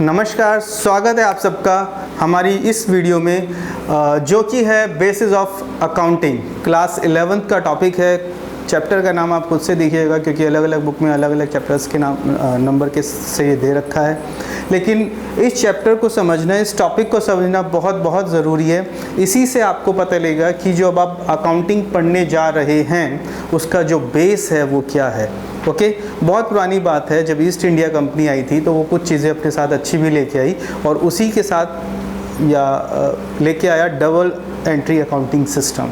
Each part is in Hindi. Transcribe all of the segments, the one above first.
नमस्कार, स्वागत है आप सबका हमारी इस वीडियो में जो कि है basis of accounting. Class 11th का टॉपिक है। चैप्टर का नाम आप खुद से देखिएगा क्योंकि अलग अलग बुक में अलग अलग चैप्टर्स के नाम नंबर के से ये दे रखा है, लेकिन इस चैप्टर को समझना, इस टॉपिक को समझना बहुत बहुत ज़रूरी है। इसी से आपको पता लगेगा कि जो अब आप अकाउंटिंग पढ़ने जा रहे हैं उसका जो बेस है वो क्या है। ओके, बहुत पुरानी बात है, जब ईस्ट इंडिया कंपनी आई थी तो वो कुछ चीज़ें अपने साथ अच्छी भी लेके आई और उसी के साथ लेके आया double entry accounting system.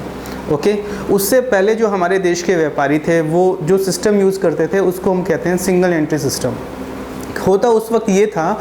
Okay, उससे पहले जो हमारे देश के व्यापारी थे वो जो सिस्टम यूज़ करते थे उसको हम कहते हैं सिंगल एंट्री सिस्टम। होता उस वक्त ये था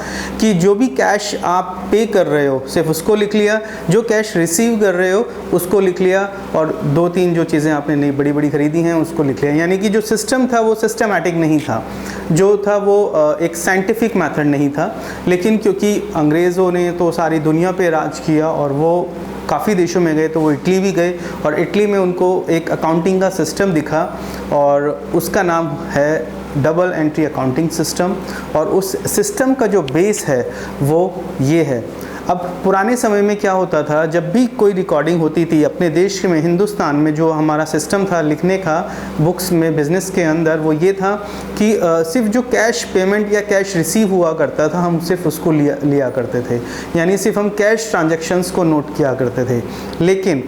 कि जो भी कैश आप पे कर रहे हो सिर्फ उसको लिख लिया, जो कैश रिसीव कर रहे हो उसको लिख लिया, और दो तीन जो चीज़ें आपने नई बड़ी बड़ी खरीदी हैं उसको लिख लिया। यानी कि जो सिस्टम था वो सिस्टमैटिक नहीं था, जो था वो एक साइंटिफिक मेथड नहीं था। लेकिन क्योंकि अंग्रेज़ों ने तो सारी दुनिया पे राज किया और वो काफ़ी देशों में गए, तो वो इटली भी गए और इटली में उनको एक अकाउंटिंग का सिस्टम दिखा और उसका नाम है डबल एंट्री अकाउंटिंग सिस्टम। और उस सिस्टम का जो बेस है वो ये है। अब पुराने समय में क्या होता था, जब भी कोई रिकॉर्डिंग होती थी अपने देश में, हिंदुस्तान में जो हमारा सिस्टम था लिखने का बुक्स में बिज़नेस के अंदर, वो ये था कि सिर्फ जो कैश पेमेंट या कैश रिसीव हुआ करता था हम सिर्फ उसको लिया करते थे, यानी सिर्फ हम कैश ट्रांजैक्शंस को नोट किया करते थे। लेकिन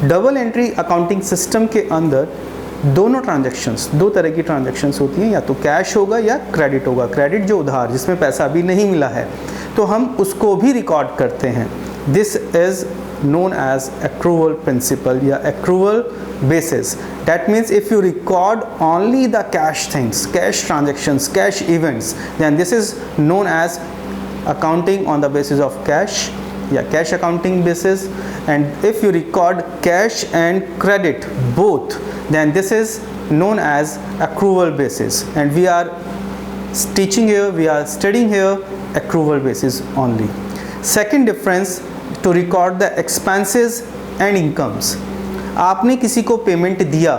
डबल एंट्री अकाउंटिंग सिस्टम के अंदर दोनों ट्रांजैक्शंस, दो तरह की ट्रांजैक्शंस होती हैं, या तो कैश होगा या क्रेडिट होगा। क्रेडिट जो उधार, जिसमें पैसा अभी नहीं मिला है, तो हम उसको भी रिकॉर्ड करते हैं। This is known as accrual principle या accrual basis. That means if you record only the cash things, cash transactions, cash events, then this is known as accounting on the basis of cash या cash accounting basis. And if you record cash and credit both, then this is known as accrual basis. And we are teaching here, we are studying here accrual basis only. Second difference, to record the expenses and incomes. आपने किसी को पेमेंट दिया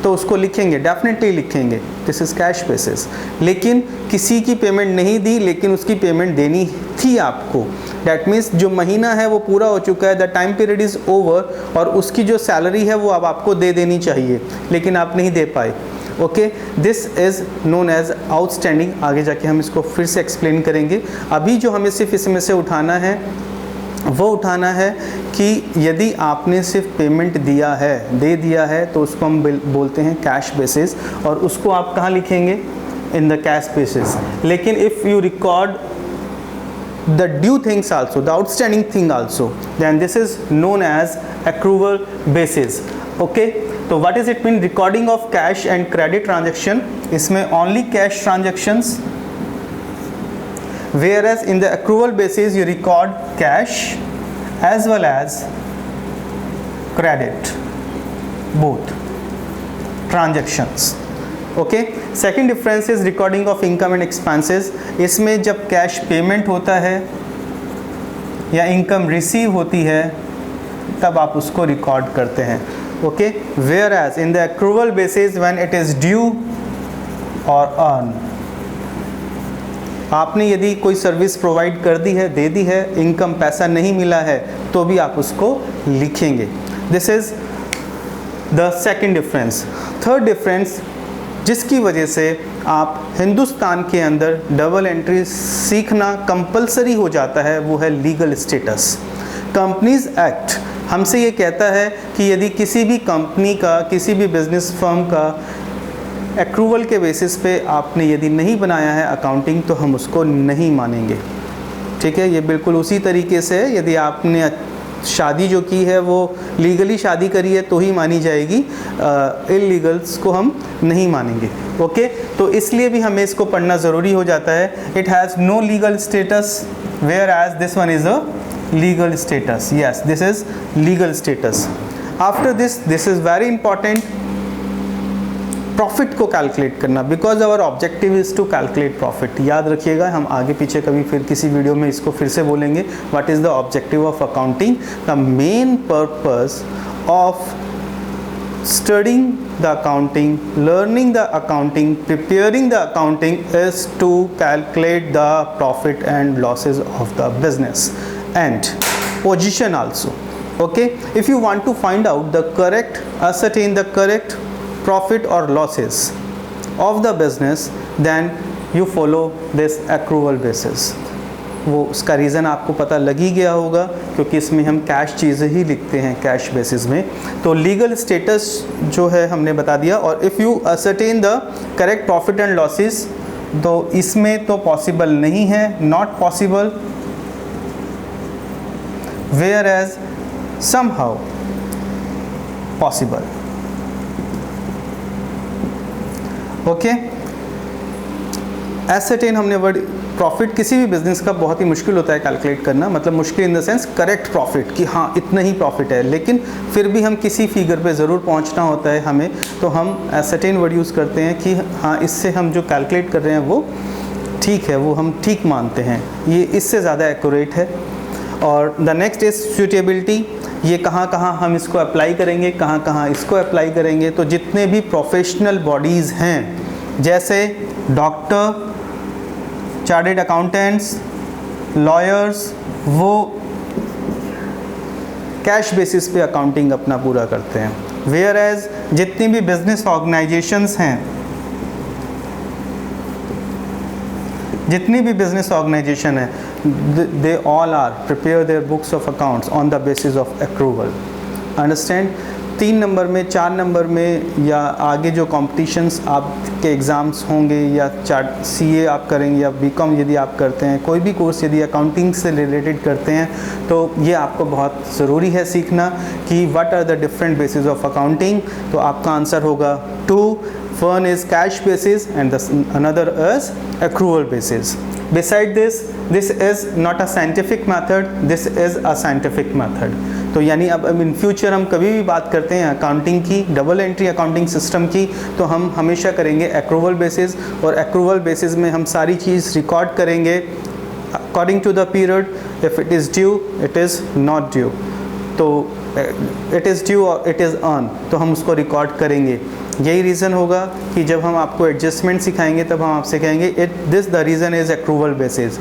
तो उसको लिखेंगे, डेफिनेटली लिखेंगे, दिस इज़ कैश बेसिस। लेकिन किसी की पेमेंट नहीं दी लेकिन उसकी पेमेंट देनी थी आपको, डैट मीन्स जो महीना है वो पूरा हो चुका है, the time period is over, और उसकी जो सैलरी है वो अब आपको दे देनी चाहिए लेकिन आप नहीं दे पाए। Okay, this is known as outstanding. आगे जाके हम इसको फिर से एक्सप्लेन करेंगे। अभी जो हमें सिर्फ इसमें से उठाना है वो उठाना है कि यदि आपने सिर्फ पेमेंट दिया है, दे दिया है, तो उसको हम बोलते हैं कैश बेसिस, और उसको आप कहाँ लिखेंगे, इन द कैश बेसिस। लेकिन if you record the due things also, the outstanding thing also, then this is known as accrual basis. Okay, so what does it mean, recording of cash and credit transaction? इसमें only cash transactions, whereas in the accrual basis you record cash as well as credit, both transactions. Okay, second difference is recording of income and expenses. इसमें जब कैश पेमेंट होता है या इनकम रिसीव होती है तब आप उसको रिकॉर्ड करते हैं। Okay, whereas in the accrual basis when it is due और अर्न, आपने यदि कोई सर्विस प्रोवाइड कर दी है, दे दी है, इनकम पैसा नहीं मिला है तो भी आप उसको लिखेंगे। This is the second difference. Third difference जिसकी वजह से आप हिंदुस्तान के अंदर डबल एंट्री सीखना कंपलसरी हो जाता है वो है लीगल स्टेटस। कंपनीज एक्ट हमसे ये कहता है कि यदि किसी भी कंपनी का, किसी भी बिजनेस फर्म का एक्रूवल के बेसिस पे आपने यदि नहीं बनाया है अकाउंटिंग तो हम उसको नहीं मानेंगे। ठीक है, ये बिल्कुल उसी तरीके से यदि आपने शादी जो की है वो लीगली शादी करी है तो ही मानी जाएगी, इलीगल्स को हम नहीं मानेंगे। ओके, तो इसलिए भी हमें इसको पढ़ना ज़रूरी हो जाता है। It has no legal status whereas this one is a legal status. Yes, this is legal status. After this is very important, profit को कैलकुलेट करना, because our objective is to calculate profit. याद रखिएगा, हम आगे पीछे कभी फिर किसी वीडियो में इसको फिर से बोलेंगे। What is the objective of accounting? The main purpose of studying the accounting, learning the accounting, preparing the accounting is to calculate the profit and losses of the business and position also. Okay, if you want to find out the correct, ascertain the correct profit or losses of the business, then you follow this accrual basis. वो उसका रीज़न आपको पता लग ही गया होगा, क्योंकि इसमें हम कैश चीज़ें ही लिखते हैं कैश बेसिस में। तो लीगल स्टेटस जो है हमने बता दिया। और if you ascertain the correct profit and losses, तो इसमें तो पॉसिबल नहीं है, not possible, whereas somehow possible. Okay, ascertain हमने वर्ड, प्रॉफिट किसी भी बिजनेस का बहुत ही मुश्किल होता है कैलकुलेट करना, मतलब मुश्किल in the sense correct profit कि हाँ इतना ही प्रॉफिट है, लेकिन फिर भी हम किसी फिगर पे ज़रूर पहुंचना होता है हमें, तो हम एसर्टेन वर्ड यूज़ करते हैं कि हाँ इससे हम जो कैलकुलेट कर रहे हैं वो ठीक है, वो हम ठीक मानते हैं, ये इससे ज़्यादा एक्यूरेट है। और द नेक्स्ट इज़ सूटेबिलिटी, ये कहाँ कहाँ हम इसको अप्लाई करेंगे, कहाँ कहाँ इसको अप्लाई करेंगे। तो जितने भी प्रोफेशनल बॉडीज़ हैं, जैसे डॉक्टर, चार्टर्ड अकाउंटेंट्स, लॉयर्स, वो कैश बेसिस पे अकाउंटिंग अपना पूरा करते हैं। वेयर एज जितनी भी बिजनेस ऑर्गेनाइजेशंस हैं, जितनी भी बिजनेस ऑर्गेनाइजेशन है, they all are prepare their books of accounts on the basis of accrual. Understand? 3 number में, 4 नंबर में, या आगे जो कॉम्पिटिशन्स आपके एग्ज़ाम्स होंगे, या CA आप करेंगे, या BCom यदि आप करते हैं, कोई भी कोर्स यदि अकाउंटिंग से रिलेटेड करते हैं, तो ये आपको बहुत ज़रूरी है सीखना कि what are the different basis of accounting. तो आपका आंसर होगा 2, one is cash basis and another is accrual basis. Beside this is not a scientific method, this is a scientific method. तो यानी अब इन फ्यूचर हम कभी भी बात करते हैं अकाउंटिंग की, डबल एंट्री अकाउंटिंग सिस्टम की, तो हम हमेशा करेंगे एक्रूवल बेसिस, और एक्रूवल बेसिस में हम सारी चीज़ रिकॉर्ड करेंगे according to the period. If it is due, it is not due, तो इट इज़ ड्यू और इट इज़ अर्न, तो हम उसको रिकॉर्ड करेंगे। यही रीज़न होगा कि जब हम आपको एडजस्टमेंट सिखाएंगे तब हम आपसे कहेंगे the reason is accrual basis.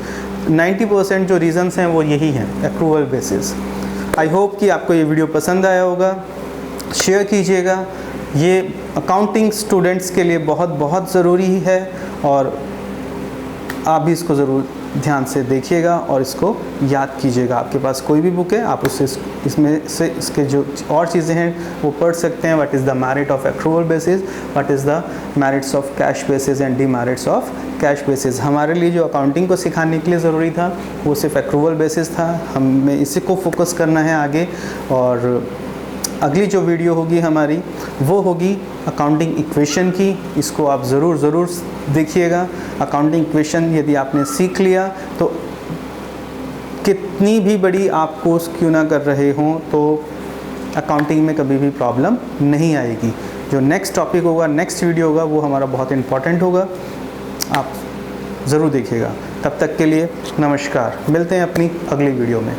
90% जो रीज़न्स हैं वो यही हैं, एक्रूवल बेसिस। आई होप कि आपको ये वीडियो पसंद आया होगा, शेयर कीजिएगा, ये अकाउंटिंग स्टूडेंट्स के लिए बहुत बहुत ज़रूरी है, और आप भी इसको ज़रूर ध्यान से देखिएगा और इसको याद कीजिएगा। आपके पास कोई भी बुक है, आप उससे इसमें से इसके जो और चीज़ें हैं वो पढ़ सकते हैं। What is the merit of accrual basis, what is the merits of cash basis and demerits of cash basis. हमारे लिए जो अकाउंटिंग को सिखाने के लिए ज़रूरी था वो सिर्फ एक्रूवल बेसिस था, हमें इसी को फोकस करना है आगे। और अगली जो वीडियो होगी हमारी वो होगी अकाउंटिंग इक्वेशन की, इसको आप ज़रूर देखिएगा। अकाउंटिंग इक्वेशन यदि आपने सीख लिया तो कितनी भी बड़ी आप कोर्स क्यों ना कर रहे हों, तो अकाउंटिंग में कभी भी प्रॉब्लम नहीं आएगी। जो नेक्स्ट टॉपिक होगा, नेक्स्ट वीडियो होगा, वो हमारा बहुत इम्पॉर्टेंट होगा, आप ज़रूर देखिएगा। तब तक के लिए नमस्कार, मिलते हैं अपनी अगली वीडियो में।